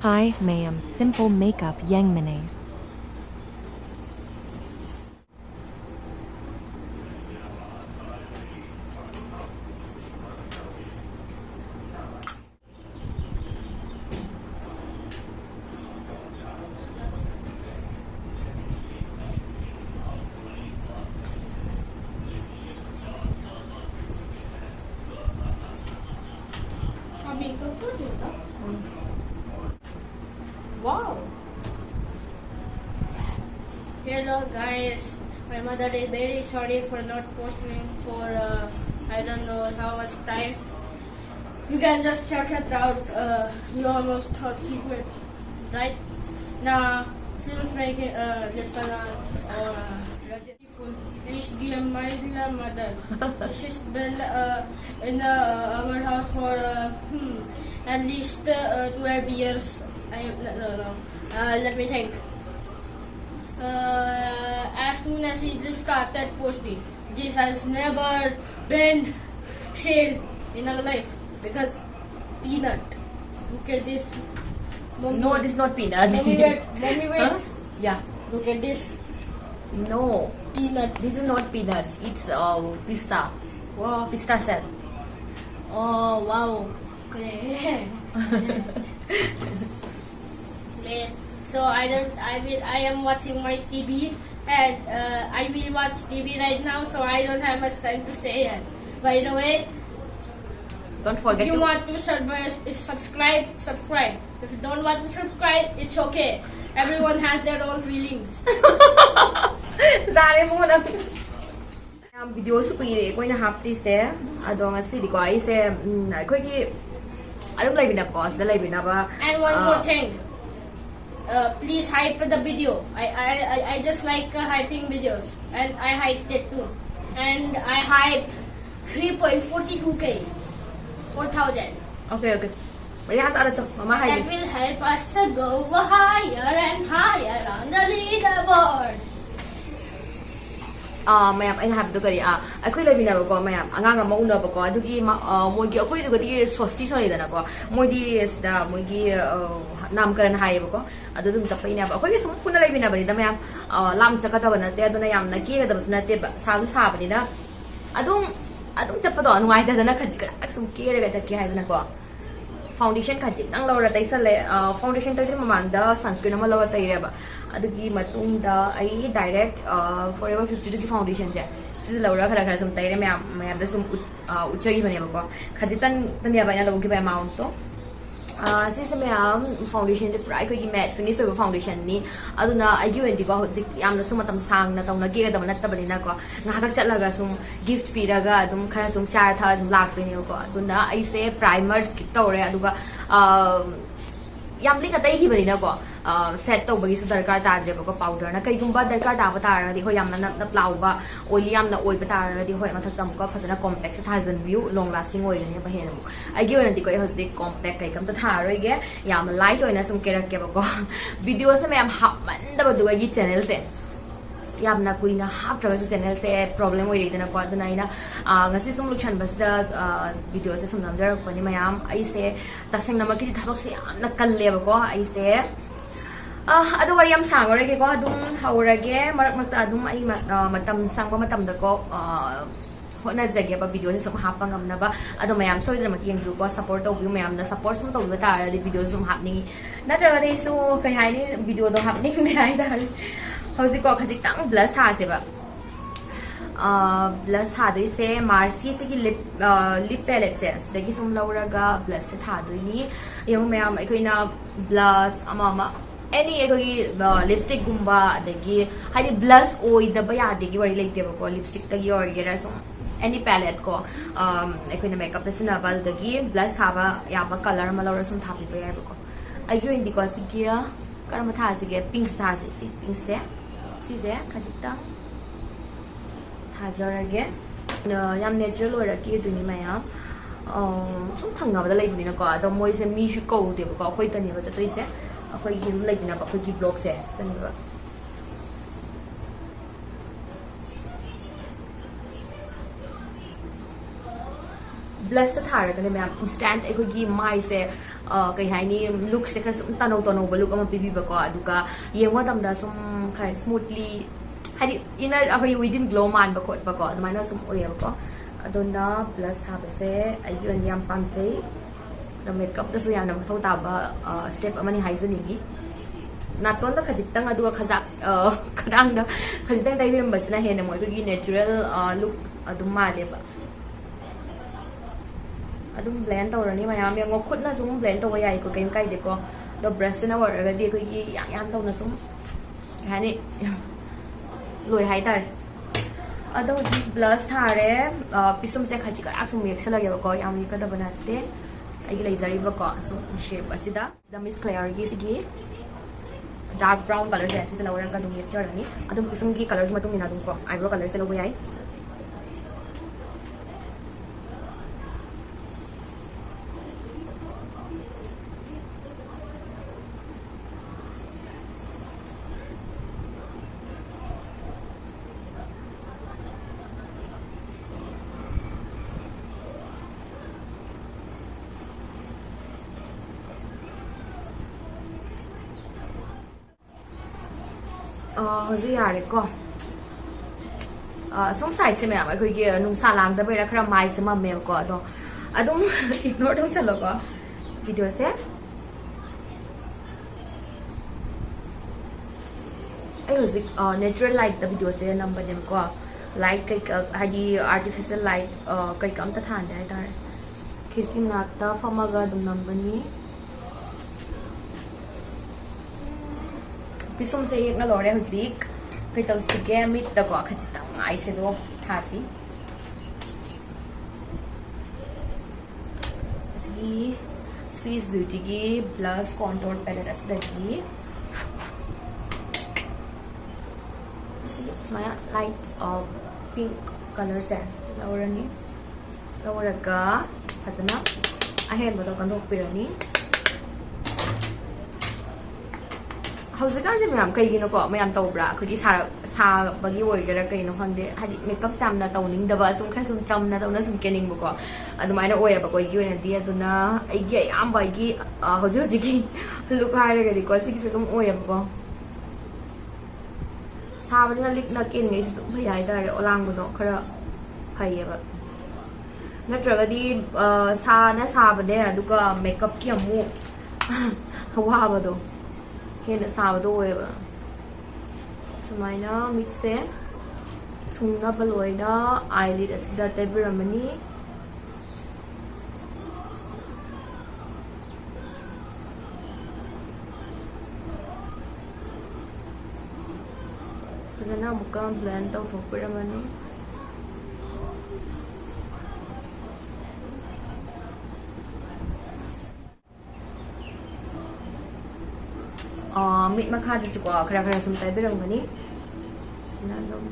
Hi, ma'am. Simple makeup yang mayonnaise. Wow. Hello guys. My mother is very sorry for not posting for I don't know how much time. You can just check it out. You almost 30 minutes, right? Now, since making beautiful. Please DM my mother. This has been in our house for at least 12 years. No. Let me think. As soon as he just started posting, this has never been shared in our life because peanut. Look at this. Mommy. No, this is not peanut. Mommy, wait. Mommy, wait. Huh? Yeah. Look at this. No. Peanut. This is not peanut. It's pista. Wow. Pista cell. Oh, wow. Okay. So I am watching my TV and I will watch TV right now, so I don't have much time to stay here. By the way, Don't forget if you to want to subscribe. If you don't want to subscribe, it's okay. Everyone has their own feelings. Zare mo na. Ang video su kuire ko na haptrise adong asi di ko ai se ko ki adong live na ko sa live na ba. And one more thing. Please hype the video. I just like hyping videos, and I hyped it too. And I hyped 3.42k, 4,000. Okay. Mari has ala chok mama That hai. will help us to go higher and higher on the leaderboard. Mayam I have to kari akoi live na ko mayam angang ma una ba ko adugi mo gi akoi du gadi sosti sori da na ko mo di is da mo gi namkaran hai ba ko adu dum chapai na ba akoi sum puna live na ba ni da mayam lam chaka ta ba na te aduna yam na ki ga da na te ba sa ba ni da adum chapa do anwai da na khaji ka sum ki re ga ta ki hai na ko foundation khaji nang laura tai sale foundation tai mamang da sunscreen ma lawa tai re ba adugi matung da ai direct forever 52 ki foundation je si laura khara sum tai re mayam da sum uchai bane ba ko khaji tan ya ba na lo ki ba amount to si se mayam foundation de prai ko gi matte finish over foundation ni aduna ai gi wendi ko hojik yam na sum matam sang na tawna ge da na ta bani na ko nga hak chatlaga sum gift piraga adum khara sum 4,000 sum lak ni ko aduna ai se primers ki tawre aduga yam ling atai hi bani na ko set to bagi su darkar ta dre ko powder na kai gumba darkar ta ba ta di ho yam na plau ba oily yam na oi ba ta di ho ma thak tam ko phajana compact sa thousand view long lasting oi ne ba he na ai gi on di ko hos di compact kai kam ta tha roi ge yam light oi na sum kerak ke ba ko video se me am hap man da ba du gi channel se yam na kuina hap tra channel se problem oi ri na ko aduna ina ngasi sum lukshan bas da video se sum nam jar ko ni mayam ai se taseng na ma ki thabak se yam na kalle ba ko ai se adu wari am sang ore ke ko adum haurage marak mak adum ai matam sang ba matam da ko hona jage ba video se sum hapa ngam na ba adu mayam soi da mak yang ko support to mayam na support sum to ta ra di video sum hapning na tra ga dei su kai hai ni video do hapning dai hai da hausi ko khajik tang blush ha se ba blush ha doi se marcy se ki lip palette se dagi sum laura ga blush se tha doi ni yong mayam ai koina blush ama any lipstick gumba adagi hadi blush oi da ba ya degi wari like ba ko lipstick tagi or gera so any palette ko akoina makeup da sina bal dagi blush thaba ya ba color ma laura sum thapi ba ya ba ko ai yo indi ko sikia karama tha sige pink tha si pink se si je khajita tha jarage yam natural ora ki duni maya sum thanga ba da lai ni na ko da moi se mi shu ko de ba ko khoi tani ba cha toi se akhoi gi like na ba khoi gi blog se tani ba blush ta thara ka ne ma'am instant ai khoi gi mai se kai hai ni look se kha sum tanau ba look ama pibi ba ko aduka yengwa dam da sum khai smoothly hari inner ahoi within glow man ba khot ba ko admai na sum oya ba ko adona blush ha ba se ai yon yam pam fe the makeup da su ya na thau ta ba step amani haizani gi naton da khajitang adu khajak khadang da khajitang dai biram basna he na moi gi natural look adum ma le ba adum blend tawrani mayam yang khut na sum blend tawa yai ko kai kai de ko the brush na war ga de ko gi yang taw na sum hani loi hai tar ado ji blush thare pisum se khaji ka aksum yak sala ya ko yam ni ka da banate ai gi lai zari ba ko so shape asida the miss clear gi sigi dark brown color se ase la orang ka dum yak charani adum pisum gi color gi matung ina dum ko eyebrow color se lo yai hozir yare ko song side se ma'am akhoi gi nung sa lang da bera khara mai se ma mel ko ado adum ignore dong sa lo ko video se ai hozir natural light da video se number dem ko light kai hadi artificial light kai kam ta than dai tar khirki na ta famaga dum number ni pisum se yek na lore hozik kai taw sige mit da ko khachita ngai se do thasi si Swiss Beauty ki blush contour palette as da ki si smaya light pink color se lawrani lawraga phajana ahen bodo kandok pirani hausikan se ma'am kai gino ko mayam tawbra khudi sa bagi woi gara kai no khande hadi makeup sam na tawning da ba sum kha sum cham na tawna sum kening ko adumai na oya ba ko gi na dia duna ai gi am ba gi hojo ji gi look hare ga di ko si sum oya ba ko sa ba na lik na ken ngai sum phai da re olang bu no khara phai ba natraga di sa na sa ba de aduka makeup ki amu hawa ba do hena sabado weba sumaina mitse thungna baloina eyelid asida tabiramani jana mukam blend taw thokpiramani mit makha disu ko khara khara sum tai berang mani na dom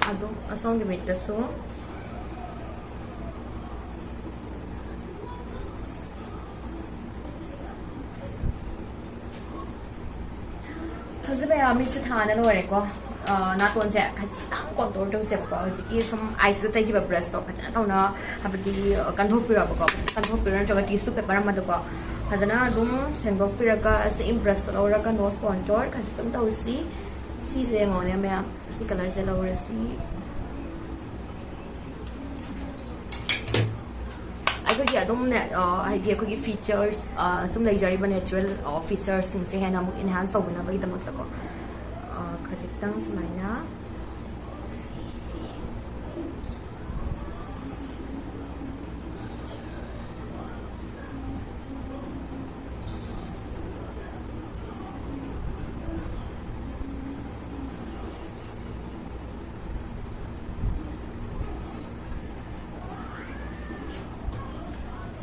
ado asong ge mit dasu hozir ba mi se thana lore ko na ton se khachitang contour do se ko ji some eyes da tai ba brush to khacha to na habdi kanthok pira ba ko kanthok pira to ga tissue paper ma do ko hajana dum senbok pira ka se impress to ra ka nose contour khachitang to si je ngone me si color se lo si ko gi adum ne idea ko gi features sum lai jari ba natural features sing se hena mu enhance to bana ba itam ta ko khajitang sumaina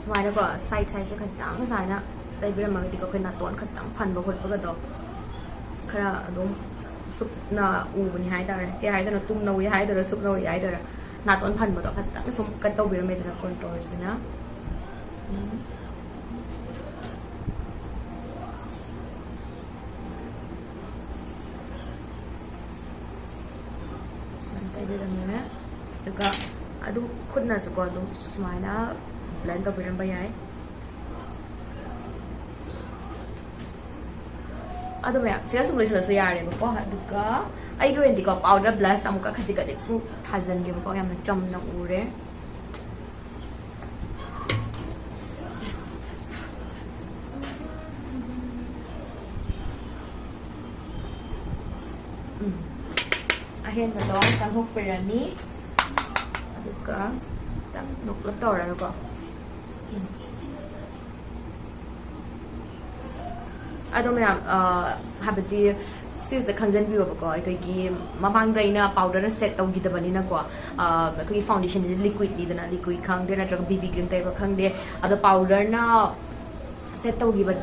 sumaina ko side se khajitang sumaina dai bira ma di ko khena ton khajitang phan ba khot ba do khara adum sup na u bani hai da ke hai da tum na wi hai da sup na wi hai da naton phan mo to khastang sum kan to bir me da contour sina mantai de me tuka adu khudna sa ko adu sumaina blend to biram ba yai adu me sia sum loi sa yare ba ko aduka ai go indi ko powder blush amuka khasi ka je ku thajan ge ba ko yam cham na ure ahen ba do kan hok perani aduka tam nok la tora ko ado me habati sis the content view ko ai ki mamang dai na powder set tau gi da bani na ko ko foundation is liquid ni da na liquid khang de na tra bb cream tai ba khang de ado powder na set tau gi ba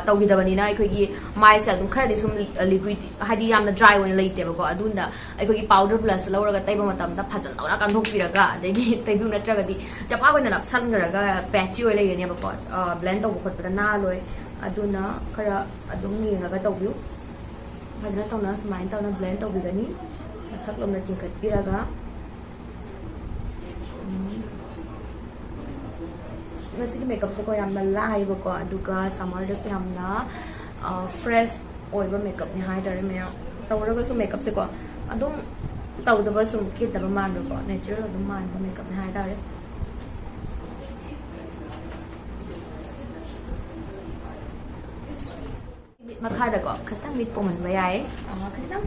tau gi da bani na ai ki mai sa dum kha de sum liquid hadi yam na dry one late ba ko adunda ai ki powder plus laura ga tai ba matam da phajan laura kan thok pira ga de gi tai bu na tra ga di chapa ko na san ga ga patchy oi le ne ba ko blend tau ko pa na loi aduna khara adum ni na ga tau bu Hadna tau na smain tau na blend tau bigani thak lom na chingkat piraga masih makeup se ko yamna lai ba ko aduga summer da se yamna fresh oi ba makeup ni hai dare me tau ra ko su makeup se ko adum tau da ba su ki da ba man ba ko natural adum man ba makeup ni hai dare makha da ko khastang mit po man ba yai khastang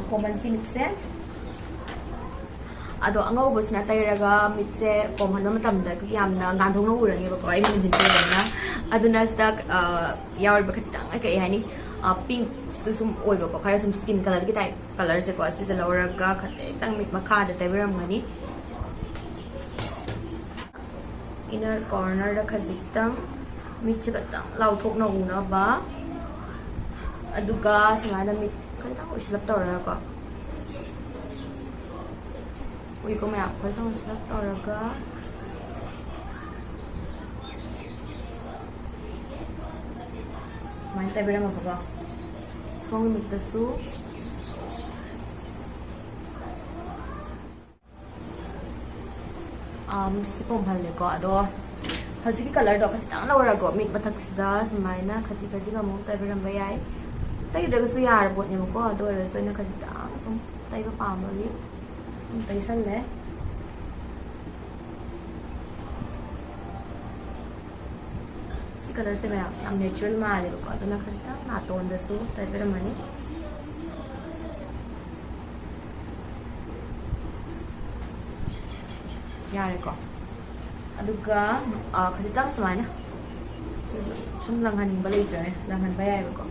po man si mit se ado angau bus na tai raga mit se po man ma tam da ki yam na ngan thong no ura ni ba ko ai min tin che na aduna stak yaw ba khastang ai kai hani pink sum oi ba ko khara sum skin color ki tai color se ko si la ura ga khatse tang mit makha da tai ram ngani inner corner da khastang mit che katang lau thok na una ba aduga samana mit katang uslap tora ko ui ko me ap katang uslap tora ga main tai bera ma ba song mit ta su sipom bhalle ko ado Hajiki color do khastang lawra go mit bathak sida smaina khaji khaji ga mo tai beram bayai tai da su yar bot ne ko do ra so na khaji ta sum tai ba pa mo li sum tai san le si color se ba am natural ma le ko do na khaji ta na ton da su tai beram mani yare ko aduga khasitang samana sum langhan balai jare langhan bayai ko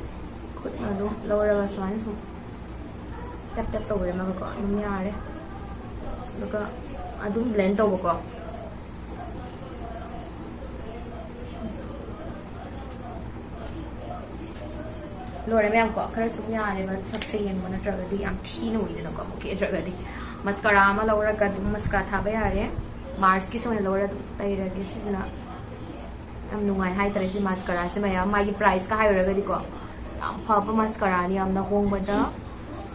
khut na do lawara ga samana sum tap tap to ma ko num yare aduga adum blend to ko lore me ko khara sum yare ba sabse yen bona traga di am thi no ide ko ke traga di mascara ma lawara ka dum mascara tha bayare Mars ki samay lawra tai ra gi sina am nungai hai tare si mascara se maya magi price ka hai ra ga di ko am pha pa mascara ni am na hong ba da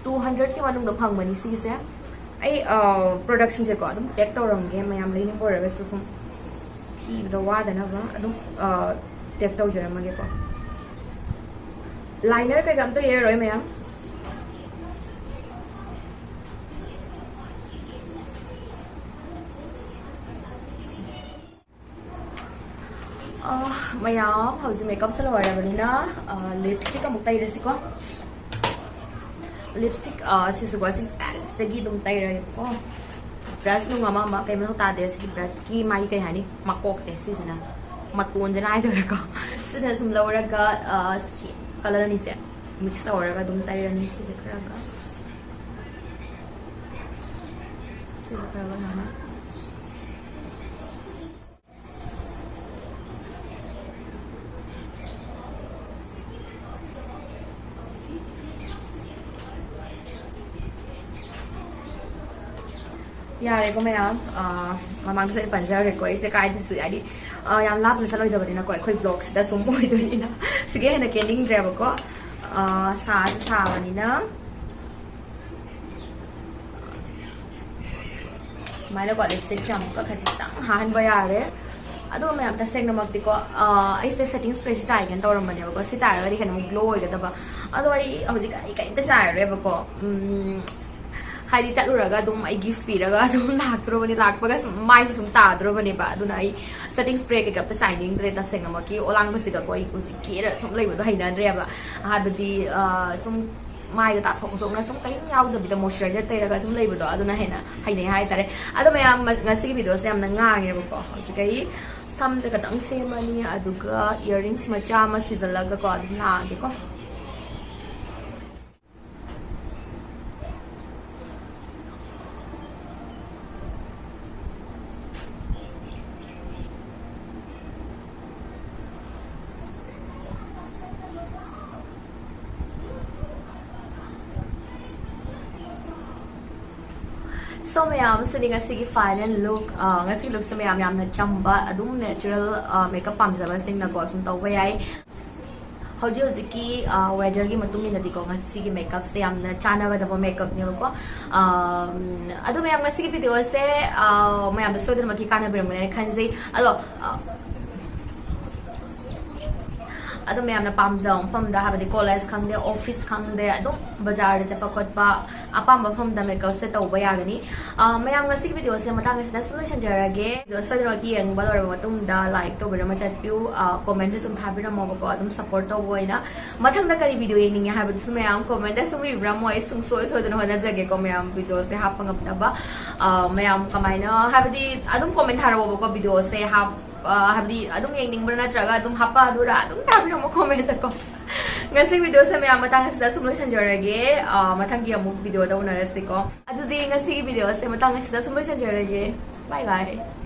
200 ki manung da phang mani si se ai production se ko adum pack to ram ge mayam leini por ra su sum ki da wa da na ba adum pack to jara ma ge ko liner ka gam to ye roi mayam mayam hauji makeup sa lawara bani na lipstick amuk tai rasi ko lipstick si su ko si Paris tagi dum tai ra ko brush nu ngama ma kai ma ta de si brush ki mai kai hani makok se si sana matun jana ai ra ko sida sum lawara ga skin color ni se mix lawara ga dum tai ra ni si se kra ga si se kra ga na ꯌꯥꯔꯦꯀꯣ ꯃꯌꯥꯝ ꯃꯃꯥꯡꯗꯁꯨ ꯑꯩ ꯄꯟꯖꯔꯦꯀꯣ ꯑꯩꯁꯦ ꯀꯥꯏꯗꯁꯨ ꯍꯥꯏꯗꯤ ꯌꯥꯝ ꯂꯥꯞꯅ ꯆꯠꯂꯣꯏꯗꯕꯅꯤꯅꯀꯣ ꯑꯩꯈꯣꯏ ꯕ꯭ꯂꯣꯛꯁꯤꯗ ꯁꯨꯝ ꯑꯣꯏꯗꯣꯏꯅꯤꯅ ꯁꯤꯒꯤ ꯍꯦꯟꯅ ꯀꯦꯟꯅꯤꯡꯗ꯭ꯔꯦꯕꯀꯣ ꯁꯥꯁꯨ ꯁꯥꯕꯅꯤꯅ ꯁꯨꯃꯥꯏꯅꯀꯣ ꯂꯤꯞꯁꯇꯤꯛꯁꯦ ꯑꯃꯨꯛꯀ ꯈꯖꯤꯛꯇꯪ ꯍꯥꯍꯟꯕ ꯌꯥꯔꯦ ꯑꯗꯨꯒ ꯃꯌꯥꯝ ꯇꯁꯦꯡꯅꯃꯛꯇꯤꯀꯣ ꯑꯩꯁꯦ ꯁꯦꯇꯤꯡ ꯁ꯭ꯄ꯭ꯔꯦꯁꯦ ꯆꯥꯏꯒꯦꯅ ꯇꯧꯔꯝꯕꯅꯦꯕꯀꯣ ꯁꯤ ꯆꯥꯏꯔꯒꯗꯤ ꯍꯦꯟꯅ ꯑꯃꯨꯛ ꯒ꯭ꯂꯣ ꯑꯣꯏꯒꯗꯕ ꯑꯗꯣ ꯑꯩ ꯍꯧꯖꯤꯛ ꯑꯩ ꯀꯩꯝꯇ ꯆꯥꯏꯔꯔꯣꯏꯕꯀꯣ ꯍꯥꯏꯗꯤ ꯆꯠꯂꯨꯔꯒ ꯑꯗꯨꯝ ꯑꯩ ꯒꯤꯐ ꯄꯤꯔꯒ ꯑꯗꯨꯝ ꯂꯥꯛꯇ꯭ꯔꯕꯅꯤ ꯂꯥꯛꯄꯒ ꯁꯨꯝ ꯃꯥꯏꯁꯦ ꯁꯨꯝ ꯇꯥꯗ꯭ꯔꯕꯅꯦꯕ ꯑꯗꯨꯅ ꯑꯩ ꯁꯦꯇꯤꯡ ꯁ꯭ꯄ꯭ꯔꯦ ꯀꯩꯀꯥ ꯑꯝꯇ ꯆꯥꯏꯅꯤꯡꯗ꯭ꯔꯦ ꯇꯁꯦꯡꯅꯃꯛꯀꯤ ꯑꯣꯂꯥꯡꯕꯁꯤꯒꯀꯣ ꯑꯩ ꯍꯧꯖꯤꯛ ꯀꯦꯔ ꯁꯨꯝ ꯂꯩꯕꯗꯣ ꯍꯩꯅꯗ꯭ꯔꯦꯕ ꯍꯥꯏꯕꯗꯤ ꯁꯨꯝ ꯃꯥꯏꯗ ꯇꯥꯊꯣꯛ ꯈꯣꯠꯇꯣꯛꯅ ꯁꯨꯝ ꯀꯔꯤꯝ ꯌꯥꯎꯗꯕꯤꯗ ꯃꯣꯏꯁꯆꯔꯥꯏꯖꯔ ꯇꯩꯔꯒ ꯁꯨꯝ ꯂꯩꯕꯗꯣ ꯑꯗꯨꯅ ꯍꯦꯟꯅ ꯍꯩꯅꯩ ꯍꯥꯏꯇꯥꯔꯦ ꯑꯗꯣ ꯃꯌꯥꯝ ꯉꯁꯤꯒꯤ ꯚꯤꯗꯤꯑꯣꯁꯦ ꯌꯥꯝꯅ ꯉꯥꯡꯉꯦꯕꯀꯣ ꯍꯧꯖꯤꯛ ꯑꯩ ꯁꯝꯁꯦ ꯈꯇꯪ ꯁꯦꯝꯃꯅꯤ ꯑꯗꯨꯒ ꯏꯌꯔꯔꯤꯡꯁ ꯃꯆꯥ ꯑꯃ ꯁꯤꯖꯜꯂꯒꯀꯣ ꯑꯗꯨꯝ ꯂꯥꯛꯑꯒꯦꯀꯣ So mayam sini ngasi final look ngasi look se mayam yamna chamba adum natural makeup pamjaba sing na ko sum tawba yai hauji hauji ki weather gi matung ni nadi ko ngasi gi makeup se yamna chana ga daba makeup ni ko adu mayam ngasi gi video se mayam da sodan maki kana ber mun khanjai alo अदम ma'am पामजाऊ मफम college खंगे office खंगे बाजार चप खोप अपाम मफम makeup से तब यागनी ma'am video से सूम लोसनजरगे सोदनकी येंब like तौर चटू comment से थाबीरमोबको support तौबना मथंग करी video येंगे है मैम कमेंट सूमीब्रमो सूम सोई सोदन होनाजगेको मैम वीडियो से हाप ngapnaba मैम कमायना कमेंट थारबको वीडियो से हाप habdi adum yengingbra natraga adum hapa adura adum tabiramo comment ko ngasi video se ma'am matang asida sum loisanjarage mathangi amuk video da unarasi ko adudi ngasi video se matang asida sum loisanjarage bye bye